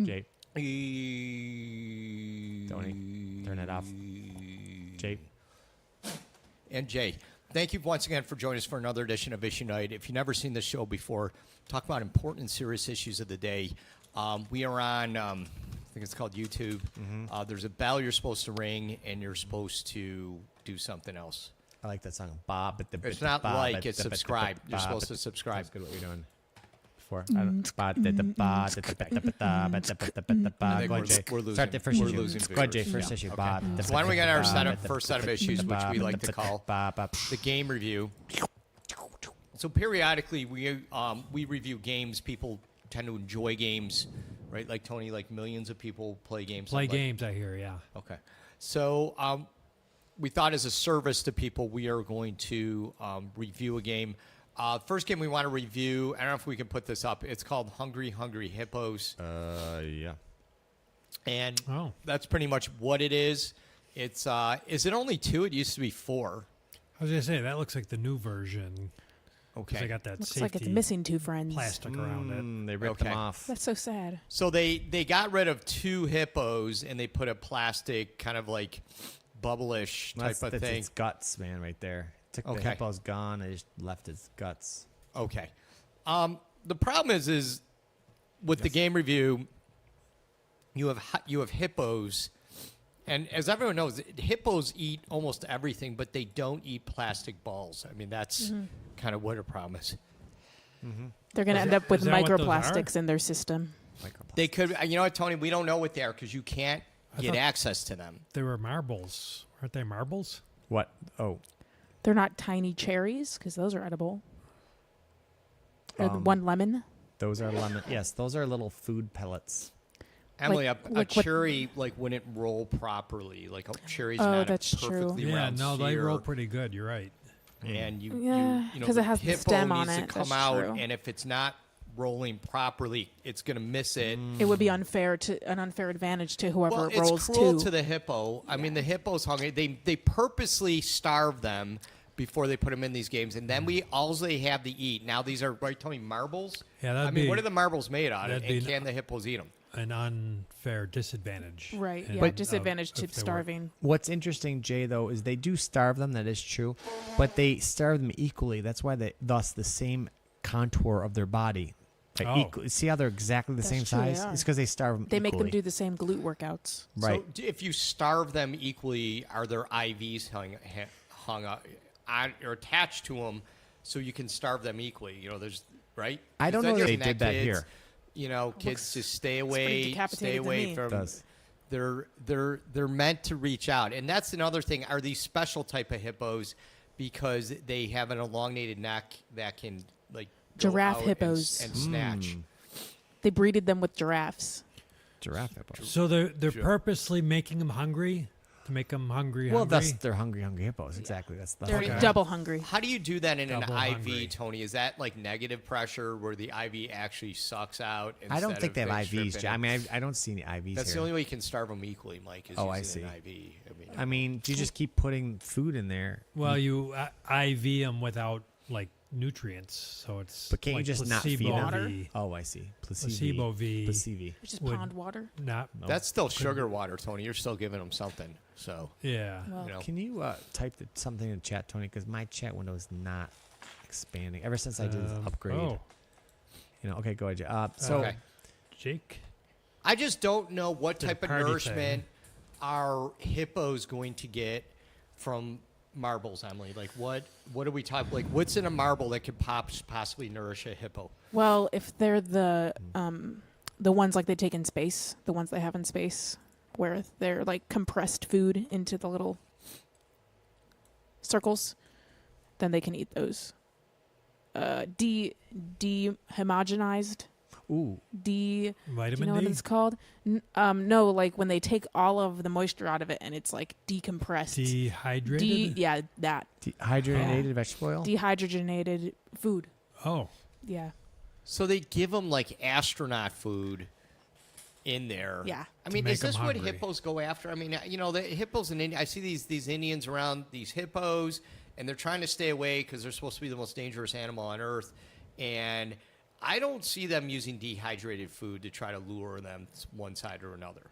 Jay. Tony, turn it off. Jay. And Jay, thank you once again for joining us for another edition of Issuenite. If you've never seen this show before, talk about important and serious issues of the day. We are on, I think it's called YouTube. There's a bell you're supposed to ring, and you're supposed to do something else. I like that song. Bob. It's not like, it's subscribe. You're supposed to subscribe. That's good what you're doing. Go I think we're losing. Start the first we're issue. losing Go ahead, Jay. First issue. Okay. Bob. So why don't we get our first set of issues, which we like to call the game review. So periodically, we review games. People tend to enjoy games, right? Like Tony, like millions of people play games. Play games, I hear, yeah. Okay. So we thought as a service to people, we are going to review a game. First game we want to review, I don't know if we can put this up. It's called Hungry Hungry Hippos. Yeah. And that's pretty much what it is. It's is it only 2? It used to be 4. I was going to say, that looks like the new version. Okay. They got that looks safety like it's missing 2 friends. plastic around it. They ripped them off. That's so sad. So they got rid of 2 hippos, and they put a plastic kind of like bubble-ish type of that's thing. its guts, man, right there. Took the hippo's gone. They just left his guts. Okay. The problem is with the game review, you have hippos, and as everyone knows, hippos eat almost everything, but they don't eat plastic balls. I mean, that's kind of what a problem is. They're going to end up with is that what those microplastics in their system. They could, you know what, Tony? We don't know what they are because you can't get access to them. They were marbles. Aren't they marbles? What? Oh. They're not tiny cherries because those are edible. Or the one lemon. Those are lemon. Yes, those are little food pellets. Emily, Like a cherry wouldn't roll properly. Like a cherry's not that's a perfectly Yeah, round no, they sphere. roll pretty good. You're right. And you Yeah, know, 'cause the it has the hippo stem on needs it. to come That's out, true. and if it's not rolling properly, it's going to miss it. It would be an unfair advantage to whoever Well, rolls it's cruel 2. to the hippo. I mean, the hippo's hungry. They purposely starve them before they put them in these games, and then all they have to eat. Now these are, right, Tony, marbles? Yeah, that'd I mean, be- what are the marbles made out of? that'd be And can the hippos eat them? An unfair disadvantage. Right, And, yeah, disadvantage if to they were- starving. What's interesting, Jay, though, is they do starve them. That is true, but they starve them equally. That's why thus the same contour of their body. Like see how they're exactly the That's same true, they size? are. It's because they starve them. They make them equally. do the same glute workouts. Right. So if you starve them equally, are there IVs hung up or attached to them so you can starve them equally? You know, there's right. I don't know that that they doesn't did that kids, here. You know, kids just stay pretty away decapitated to me. from. It does. They're meant to reach out, and that's another thing. Are these special type of hippos because they have an elongated neck that can like go Giraffe out hippos. and snatch? They breeded them with giraffes. Giraffe hippos. So they're purposely making them hungry to make them hungry. Well, hungry? they're hungry hippos. Exactly. That's the They're whole double hungry. How do you do that in Double an hungry. IV, Tony? Is that like negative pressure where the IV actually sucks out? I don't instead think of they have stripping IVs. Jay. I it? mean, I don't see any IVs That's here. the only way you can starve them equally, Mike. Is I using see. an IV. I mean, you just keep putting food in there. Well, you IV them without like nutrients, so it's. But can't like you just not feed placebo them? V. Oh, I see. Placebo V. Placebo. It's just Would- pond water. Not. That's still sugar water, Tony. You're still giving them something. So Yeah. Well, you know. Can you type something in the chat, Tony? Because my chat window is not expanding ever since I did this upgrade. Oh, You know. Okay, go ahead. Jay. Okay. Jake. I just don't know what The type of party nourishment are hippos going to get from marbles, Emily. Like what are we talking? Like what's in a marble that could possibly nourish a hippo? Well, if they're the ones like they take in space, the ones they have in space, where they're like compressed food into the little circles, then they can eat those. Dehomogenized. Ooh. Do you Vitamin know D. what it's called? No, like when they take all of the moisture out of it and it's like decompressed. Dehydrated. Yeah, that. Dehydrated vegetable oil. Dehydrogenated food. Oh. Yeah. So they give them like astronaut food in there. Yeah. I mean, make is this 'em what hungry. hippos go after? I mean, you know, the hippos in India. I see these Indians around these hippos, and they're trying to stay away because they're supposed to be the most dangerous animal on earth. And I don't see them using dehydrated food to try to lure them one side or another.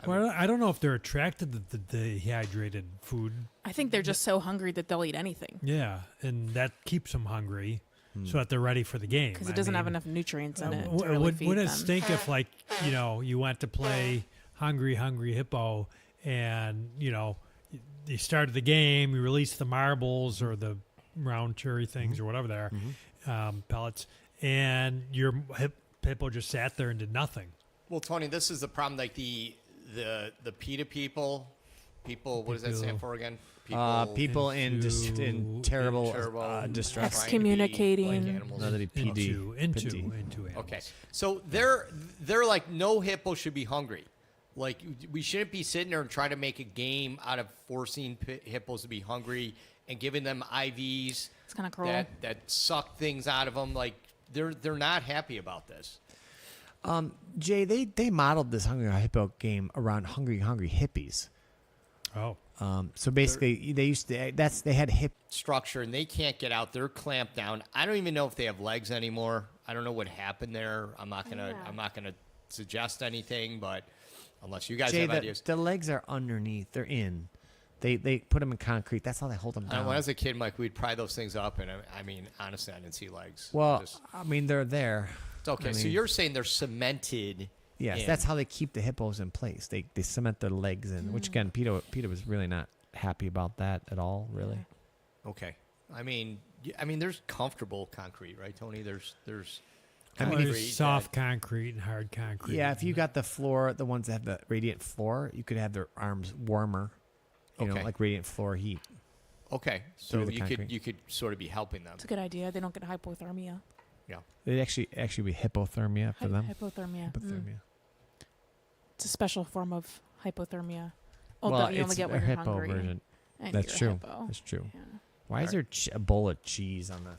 Well, I don't know if they're attracted to the dehydrated food. I think they're just so hungry that they'll eat anything Yeah, and that keeps them hungry, so that they're ready for the game. because it doesn't have enough nutrients in it to Would really feed would it them. stink if, like, you know, you went to play Hungry Hippo, and you started the game, you released the marbles or the round cherry things or whatever they are, pellets, and your hippo just sat there and did nothing. Well, Tony, this is the problem. Like the PETA people, what does that stand for again? People in terrible distress. Excommunicating. Like animals. That'd be PD. Into PD. animals. Okay, so they're like, no hippo should be hungry. Like, we shouldn't be sitting there and trying to make a game out of forcing hippos to be hungry and giving them IVs It's kind of cruel. that suck things out of them. Like, they're not happy about this. Jay, they modeled this Hungry Hippo game around hungry hippies. Oh, So basically, they had hip. Structure, and they can't get out. They're clamped down. I don't even know if they have legs anymore. I don't know what happened there. I'm not gonna suggest anything, but unless you guys Jay, have ideas. the legs are underneath. They're in. They put them in concrete. That's how they hold them down. When I was a kid, Mike, we'd pry those things up, and I mean, honestly, I didn't see legs. Well, I mean, they're there. It's okay. I So mean- you're saying they're cemented? Yes, in. that's how they keep the hippos in place. They cement their legs in, which again, PETA was really not happy about that at all. Really. Okay. I mean, there's comfortable concrete, right, Tony? There's I mean, concrete there's soft concrete and hard concrete. Yeah, if you got the floor, the ones that have the radiant floor, you could have their arms warmer. You know, Okay. like radiant floor heat. Okay, so Through the you could concrete. sort of be helping them. It's a good idea. They don't get hypothermia. Yeah. It'd actually be hypothermia for them. Hypothermia. Hypothermia. It's a special form of hypothermia. Oh, Well, that you only it's get a when you're hippo hungry. version. And That's you're a true. hippo. That's true. Yeah. Why is there a bowl of cheese on the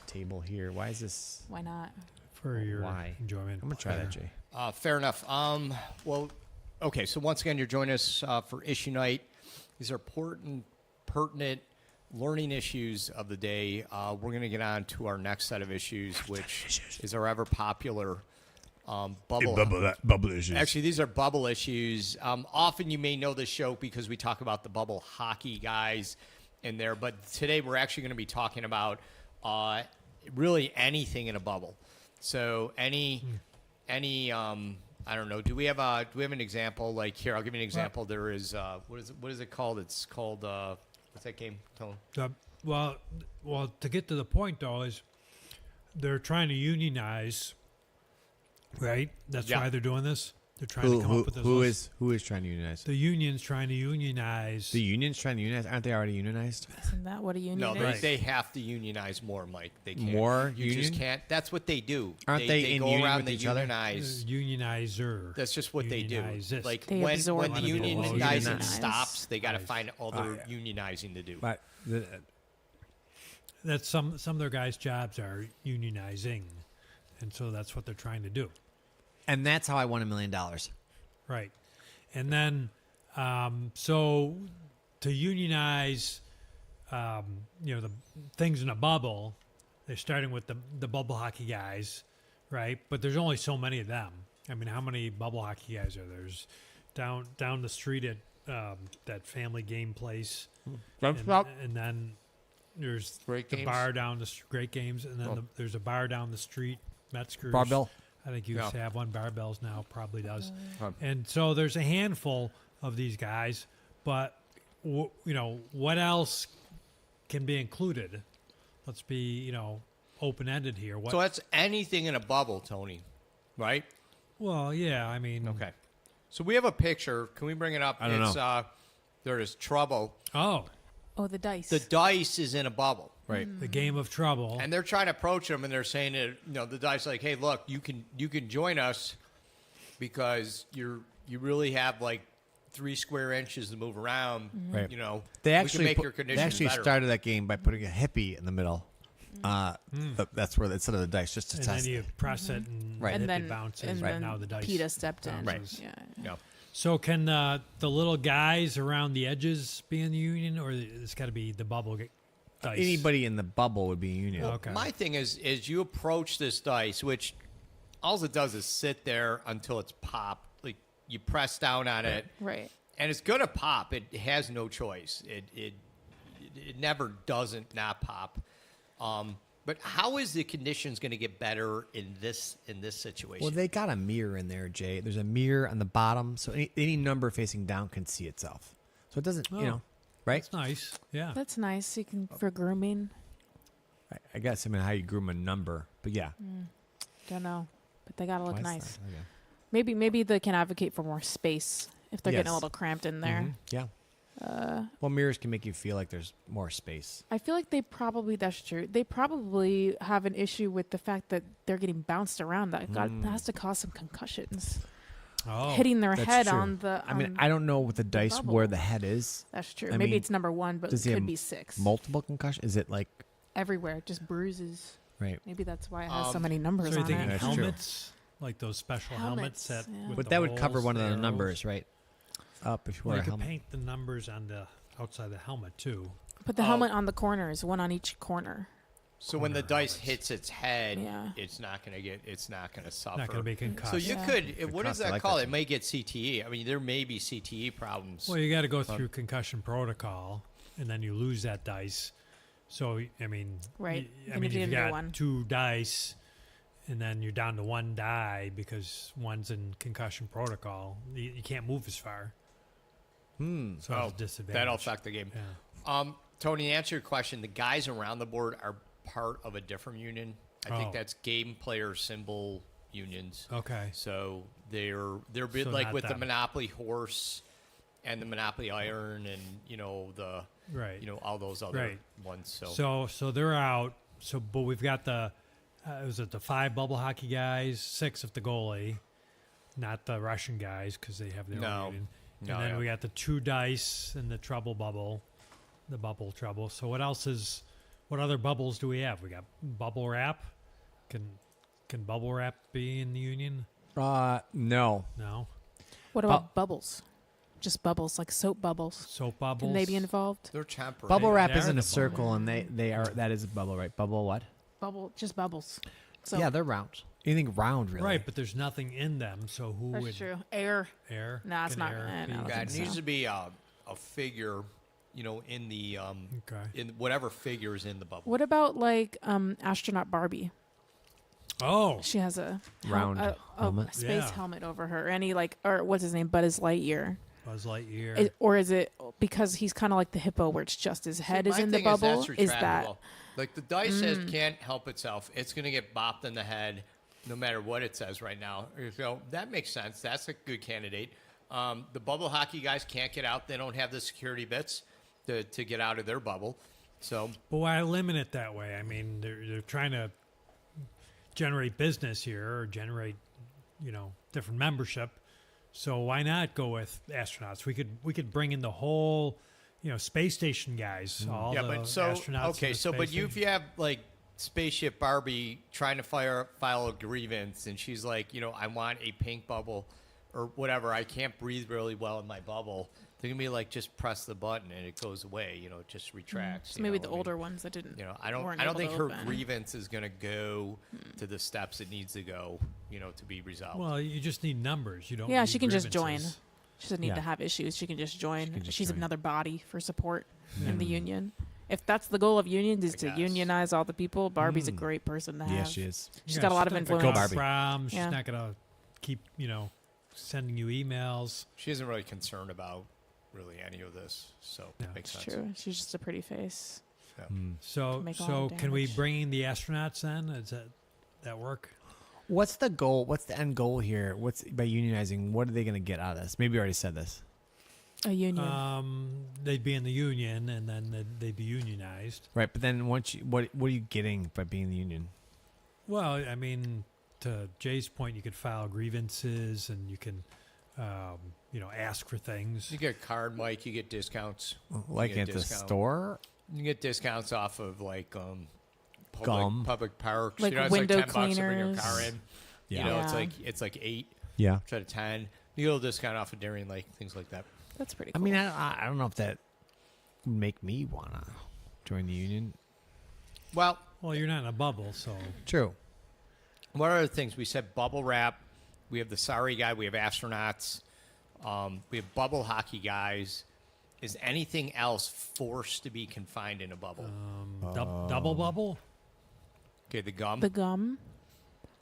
table here? Why is this? Why not? for your Why? enjoyment. I'm gonna try that, Jay. Fair enough. Well, okay. So once again, you're joining us for Issue Night. These are important, pertinent learning issues of the day. We're going to get on to our next set of issues, which is our ever popular Bubble issues. Actually, these are bubble issues. Often you may know this show because we talk about the bubble hockey guys in there, but today we're actually going to be talking about really anything in a bubble. So any I don't know. Do we have an example? Like here, I'll give you an example. There is what is it called? It's called what's that game, Tone? Well, to get to the point though is they're trying to unionize, right? That's Yeah. why they're doing this. They're trying to come up with this. Who list. is trying to unionize? The union's trying to unionize. The union's trying to unionize. Aren't they already unionized? Isn't that what a union No, is? they have to unionize more, Mike. They can't. More You just union? can't. That's what they do. Aren't they in go union around with they each other? unionize. Unionizer. That's just what they do. Unionizist. Like They when absorb the people. unionizing Unionize. stops, they got to Nice. find other unionizing to do. But That's some of their guys' jobs are unionizing, and so that's what they're trying to do. and that's how I won $1 million. Right. And then, so to unionize, the things in a bubble, they're starting with the bubble hockey guys, right? But there's only so many of them. I mean, how many bubble hockey guys are there? There's down the street at that family game place. And then there's Great the Games? bar down the Great Games, and then there's a bar down the street, Metzger's. Barbell. I think you used to Yeah. have one. Barbells now probably does. Um, And so there's a handful of these guys, but what else can be included? Let's be open ended here. What? So that's anything in a bubble, Tony, right? Well, yeah. I mean, Okay. So we have a picture. Can we bring it up? I don't know. There is trouble. Oh, Oh, the dice. The dice is in a bubble. Right. the game of trouble. And they're trying to approach them, and they're saying that the dice like, hey, look, you can join us because you really have like 3 square inches to move around. Right. You know, They we actually can make put- your they conditions actually better. started that game by putting a hippie in the middle. That's where instead of the dice, just to And test. then you press it and, Right. it, And then it bounces. and Right then now the dice. PETA stepped in. bounces. Yeah. Yeah. So can the little guys around the edges be in the union, or it's got to be the bubble dice? Anybody in the bubble would be a union. Okay. My thing is you approach this dice, which all it does is sit there until it's popped. Like you press down on it, Right. and it's gonna pop. It has no choice. It never doesn't not pop. But how is the conditions going to get better in this situation? Well, they got a mirror in there, Jay. There's a mirror on the bottom, so any number facing down can see itself. So it doesn't, Oh. right? That's nice. Yeah. That's nice. You can for grooming. I guess how you groom a number, but yeah. Don't know, but they gotta look Why is nice. that? Okay. Maybe they can advocate for more space if they're getting a Yes. little cramped in there. Mhm. Yeah. Well, mirrors can make you feel like there's more space. I feel like that's true. They probably have an issue with the fact that they're getting bounced around. That has to cause some concussions. Oh. Hitting their That's head true. on the. I mean, I don't know with the dice bubble. where the head is. That's true. I Maybe mean, it's number one, but it does he could have be 6. Multiple concussion? Is it like Everywhere, just bruises. right? Maybe that's why it has so many numbers So you're on thinking it. That's true. helmets, like those special helmets Helmets, that. yeah. with But the that would cover holes, one of the arrows. numbers, right? Up if you Well, wear you a could helmet. paint the numbers on the outside of the helmet too. Put the helmet on the corners, one on each corner. so when the corner dice helmets. hits its head, Yeah. it's not going to suffer. Not going to be concussed. So you Yeah. could. What Concussed, is I that like called? that It may get CTE. I mean, there may be CTE problems. Well, you got to go through concussion protocol, and then you lose that dice. So I mean, Right. I Then mean, you if you get a new got one. 2 dice, and then you're down to 1 die because one's in concussion protocol, you can't move as far. So it's a disadvantage. that'll affect the game. Yeah. Tony, to answer your question, the guys around the board are part of a different union. I think Oh. that's game player symbol unions. Okay. So they're a bit So like not with the them. Monopoly horse and the Monopoly iron and the Right. all those other Right. ones. So they're out. So, but we've got the was it the 5 bubble hockey guys, 6 of the goalie, not the Russian guys because they have their No. own union. And No, then yeah. we got the 2 dice and the trouble bubble, the bubble trouble. So what other bubbles do we have? We got bubble wrap. Can bubble wrap be in the union? No. No. What about bubbles? Just bubbles, like soap bubbles. Soap bubbles. Can they be involved? they're temporary. Bubble wrap They is are in the a circle, and they are that is a bubble, right? Bubble what? Just bubbles. So Yeah, they're round. Anything round, really? Right, but there's nothing in them. So who that's would true. Air. air? No, it's Can not. air I be- don't Yeah, it think needs so. to be a figure, in the Okay. in whatever figure is in the bubble. What about like astronaut Barbie? Oh, She has a Round a helmet. space Yeah. helmet over her. Any or what's his name? Buzz Lightyear. Buzz Lightyear. Or is it because he's kind of like the hippo, where it's just his head See, is my in the thing bubble? that's Is that retractable. Like the dice says can't help itself. It's going to get bopped in the head no matter what it says right now. So that makes sense. That's a good candidate. The bubble hockey guys can't get out. They don't have the security bits to get out of their bubble. So But why limit it that way? I mean, they're trying to generate business here or generate, different membership. So why not go with astronauts? We could bring in the whole, space station guys. All yeah, the but so astronauts. okay, in the so but space if station. you have like spaceship Barbie trying to file a grievance, and she's like, I want a pink bubble or whatever. I can't breathe really well in my bubble. They're gonna be like, just press the button and it goes away. It just retracts. so maybe the older ones that didn't? I don't weren't able think to her open. grievance is gonna go to the steps it needs to go. To be resolved. well, you just need numbers. You don't. Yeah, need she can just join. grievances. She doesn't need Yeah. to have issues. She can just join. can just She's join. another body for support in the union. If that's the goal of unions, is to guess. unionize all the people, Barbie's a great person to have. Yeah, she is. She's Yeah, got a lot of not influence. gonna Go cause Barbie. problems. Yeah. She's not gonna keep sending you emails. She isn't really concerned about really any of this, so No. it makes It's sense. true. She's just a pretty face. Yeah. So make a lot of can we damage. bring in the astronauts then? Does that work? What's the goal? What's the end goal here? What's by unionizing? What are they going to get out of this? Maybe you already said this. A union. They'd be in the union, and then they'd be unionized. Right, but then once what are you getting by being in the union? Well, I mean, to Jay's point, you could file grievances, and you can, ask for things. You get a card, Mike. You get discounts. Like get at the discount. store? You get discounts off of like public parks. Like it's window like $10 to bring your cleaners. car in. Yeah. You know, Yeah. it's like 8 Yeah. instead of 10. You get a discount off of Darien Lake, things like that. That's pretty I cool. mean, I don't know if that would make me want to join the union. Well, Well, you're not in a bubble, so True. what are the things? We said bubble wrap. We have the sorry guy. We have astronauts. We have bubble hockey guys. Is anything else forced to be confined in a bubble? double bubble. Okay, the gum. the gum.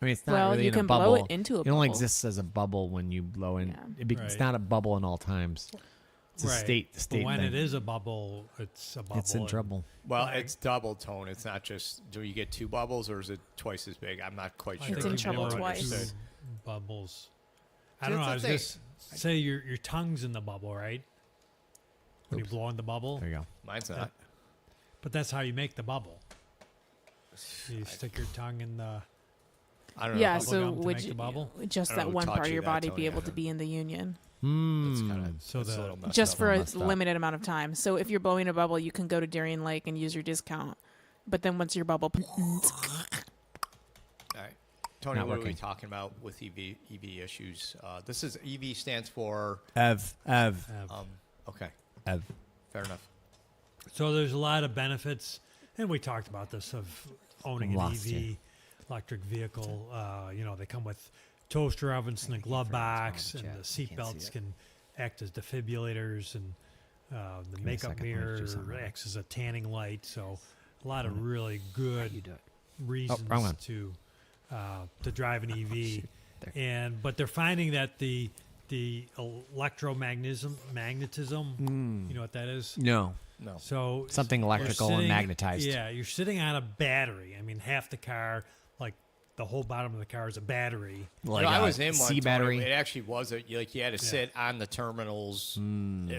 I mean, it's not Well, really you in a can bubble. blow it into a It only bubble. exists as a bubble when you blow in. Yeah. It's Right. not a bubble in all times. It's a Right. state But when thing. it is a bubble, it's a bubble. It's in and- trouble. Well, Like- it's double tone. It's not just. Do you get 2 bubbles or is it twice as big? I'm not quite I sure. It's think in you trouble blow twice. two Understood. Bubbles. I See, don't know. I that's was the just say your tongue's in the bubble, right? When you Oops. blow in the bubble, There you go. Mine's not. but that's how you make the bubble. You stick your tongue in the. I don't know. Yeah. bubble So gum to would make you the bubble? just I don't that know who one taught part of you your that, body Tony. be I able to don't be in the union? That's Hmm. kind of So that's a the- little messed Just up. for a messed up. limited amount of time. So if you're blowing a bubble, you can go to Darien Lake and use your discount. But then once your bubble, All right, Tony, Not what are we working. talking about with EV issues? This is EV stands for. Ev. Okay, Ev. fair enough. So there's a lot of benefits, and we talked about this of owning an Lost EV you. electric vehicle. They come with toaster ovens in the glove box, wrong and with the the seat chat. Can't see belts it. can act as defibrillators, and the me a makeup second, let me mirror do something. acts as a tanning light. So a lot of really good You do it. reasons wrong one. to drive an EV. There. But they're finding that the magnetism, Mm. you know what that is? No. No, So Something you're electrical and sitting- magnetized. Yeah, you're sitting on a battery. I mean, half the car, like the whole bottom of the car, is a battery. Like I a was in one. C Tony. battery. It actually was you had to sit on the terminals. Hmm.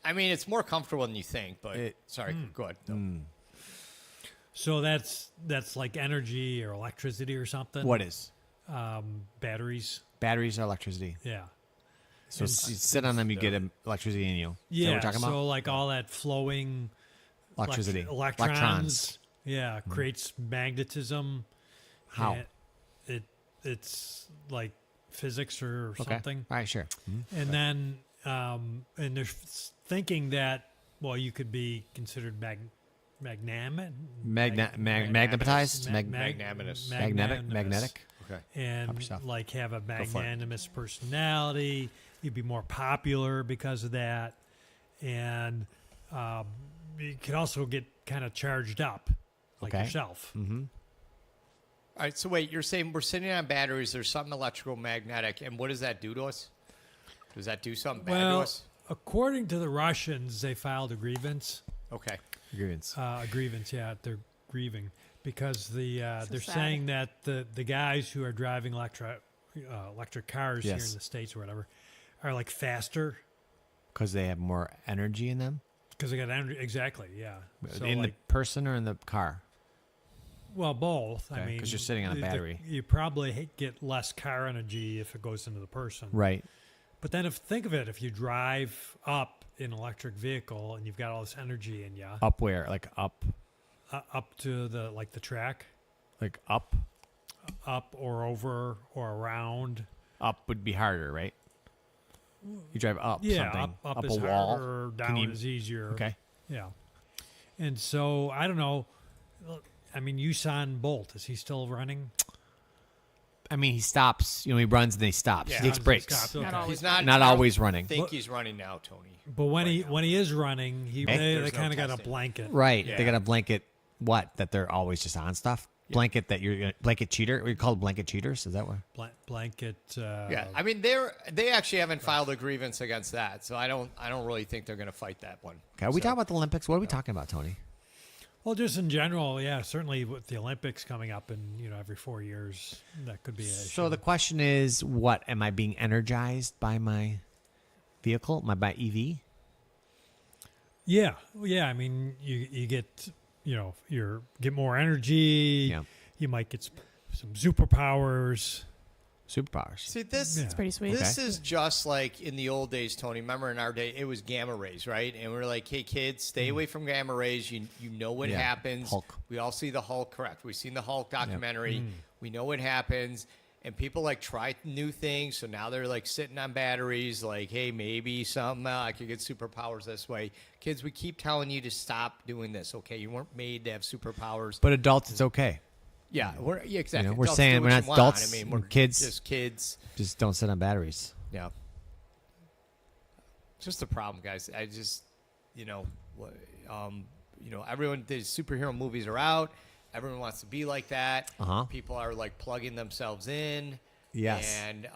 I mean, it's more comfortable than you think. But sorry, Hmm. go ahead. No. So that's like energy or electricity or something. What is? Batteries? Batteries are electricity. Yeah. So you sit on them, you get electricity in you. Is that Yeah. what we're talking so about? like all that flowing Electricity. electrons. Yeah, creates magnetism. How? And it's like physics or Okay. something. All right, sure. And then, and they're thinking that, well, you could be considered magnetized, Magnanimous. magnetic. Okay. and Help yourself. like have a for it. magnanimous personality. You'd be more popular because of that, and you can also get kind of charged up, like Okay. yourself. Mm-hmm. All right. So wait, you're saying we're sitting on batteries. There's something electrical magnetic, and what does that do to us? Does that do something bad to Well, us? according to the Russians, they filed a grievance. Okay. Grievance. Yeah, they're grieving because they're sad. saying that the guys who are driving electric cars here Yes. in the States or whatever are like faster Because they have more energy in them? because they got energy. Exactly, yeah. So in the like, person or in the car? well, both. I Okay, mean, 'cause you're sitting on a battery. you probably get less car energy if it goes into the person. Right. But then think of it, if you drive up in an electric vehicle and you've got all this energy in you, Up where? Like up? up to the track, Like up? up or over or around. Up would be harder, right? You drive up Yeah, something. up a is wall. harder, down you- is easier. Okay. Yeah. And so I don't know. I mean, Usain Bolt, is he still running? I mean, he stops. He runs and then he stops. Yeah, he takes Runs and breaks. stops, okay. Not always. He's not. Not I don't always running. Think But- he's running now, Tony. But when Right he now. when he is running, they There's no kind of got a testing. blanket. Right. Yeah. They got a blanket. What? That they're always just on stuff. Blanket that you're blanket cheater. We call blanket cheaters. Is that what? Blanket. Yeah, I mean they actually haven't filed a grievance against that, so I don't really think they're going to fight that one. Okay. Are we So- talking about the Olympics? What are we talking about, Tony? Well, just in general, yeah. Certainly with the Olympics coming up, and every 4 years, that could be a So issue. the question is, what am I being energized by my vehicle? My EV? Yeah. I mean, you get you get more energy. Yeah. You might get some superpowers. superpowers. See, this Yeah. It's pretty sweet. this is just like in the old days, Tony. Remember in our day, it was gamma rays, right? And we are like, hey, kids, stay away from gamma rays. You know what Yeah. happens. Hulk. We all see the Hulk, correct. We've seen the Hulk documentary. Mm. We know what happens. And people like try new things. So now they're like sitting on batteries like, hey, maybe something I could get superpowers this way. Kids, we keep telling you to stop doing this, okay? You weren't made to have superpowers. But adults, it's okay. Yeah, exactly. we're Adults saying do what we're not you want. adults, I mean, we're we're kids. just kids. Just don't sit on batteries. Yeah. Just the problem, guys. I just, everyone, the superhero movies are out. Everyone wants to be like that. Uh-huh. People are like plugging themselves in. Yes. And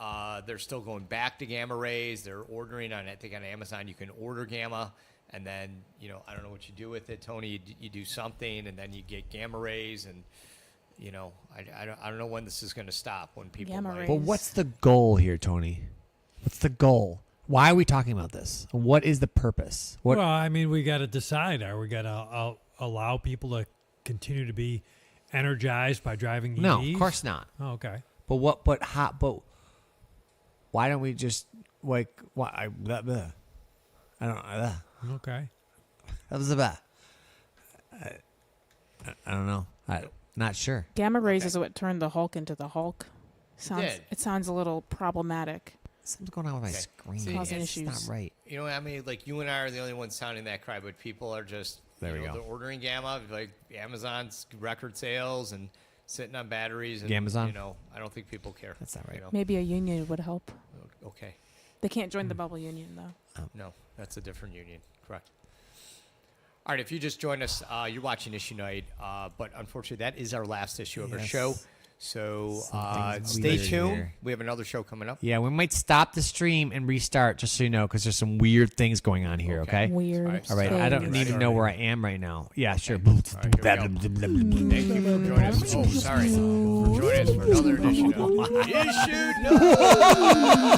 they're still going back to gamma rays. They're ordering I think on Amazon you can order gamma. And then, I don't know what you do with it, Tony. You do something, and then you get gamma rays. And, I don't know when this is going to stop, when people Gamma might. rays. But what's the goal here, Tony? What's the goal? Why are we talking about this? What is the purpose? What? Well, I mean, we got to decide. Are we going to allow people to continue to be energized by driving EVs? No, of course not. Oh, okay. But what? But how? But why don't we just like? Why? I don't know. Okay. That was I don't know. Not sure. Gamma rays Okay. is what turned the Hulk into the Hulk. did. It sounds a little problematic. Something's going on with my Okay. screen. See, Causing It's issues. not right. I mean, like you and I are the only ones sounding that cry, but people are just There we go. They're ordering gamma, like Amazon's record sales and sitting on batteries. And, Amazon? I don't think people care. That's not right. Maybe a union would help. Okay, They can't join the bubble union though. no, that's a different union. Correct. All right, if you just joined us, you're watching Issuenite, but unfortunately, that is our last issue of our Yes. show. So Something's stay weird tuned. here. We have another show coming up. Yeah, we might stop the stream and restart, just so you know, because there's some weird things going on here. Okay. Weird. All right. All right. I don't things. even know where I am right now. Yeah, sure. All right, here we go. Thank you for joining us. Oh, sorry. For joining us for another edition of Issue No.